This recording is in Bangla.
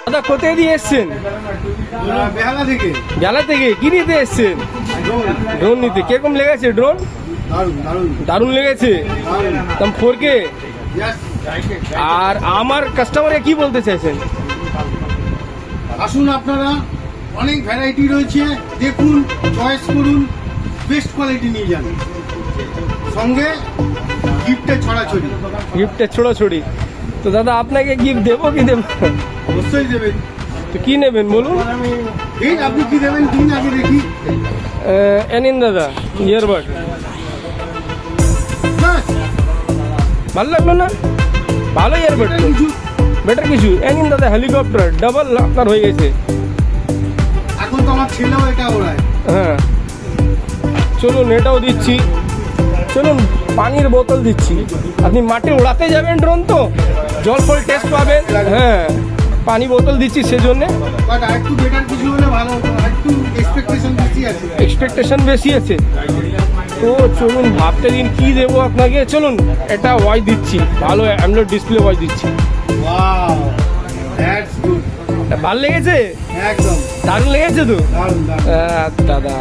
দাদা কোথায় দিয়ে এসছেন? বেহালা থেকে। বেলা থেকে কি নিতে এসছেন? ড্রোন নিতে। কিরকম লেগেছে ড্রোন? দারুণ লেগেছে। দাম 4K। আর আমার কাস্টমারে কি বলতে চাইছেন? আসুন আপনারা, অনেক ভ্যারাইটি রয়েছে, দেখুন, চয়েস করুন, বেস্ট কোয়ালিটি নিয়ে যান, সঙ্গে গিফটের ছড়াছড়ি। গিফটের ছোড়াছড়ি। তো দাদা আপনাকে গিফট দেবো কি দেবো? অবশ্যই দেবেন। তো কি নেবেন বলুন? দিন, আপনি কি দেবেন দিন, আগে দেখি। নিন দাদা ইয়ারবাড। ভালো লাগলো না? ভালো ইয়ারবাড। বেটার কিছু নিন দাদা। হেলিকপ্টার ডাবল আপনার হয়ে গেছে। এখন তো আমার ছেলেও এটা ওড়ায়। হ্যাঁ চলুন, এটাও দিচ্ছি। চলুন, পানির বোতল দিচ্ছি। আপনি মাঠে উড়াতে যাবেন ড্রোন, তো জল ফল টেস্ট পাবেন। হ্যাঁ, পানি বোতল দিচ্ছি সেজন্য। বাট আরেকটু বেটার কিছু হলে ভালো হতো, আরেকটু এক্সপেকটেশন বেশি আছে। এক্সপেকটেশন বেশি আছে। তো চলুন ভাবতে দিন কি দেবো আপনাকে। চলুন, এটা ওয়াচ দিচ্ছি, ভালো অ্যামোলেড ডিসপ্লে ওয়াচ দিচ্ছি। Wow, that's good. ভালো লেগেছে? একদম দারুণ লেগেছে তো। দারুণ দারুণ। দাদা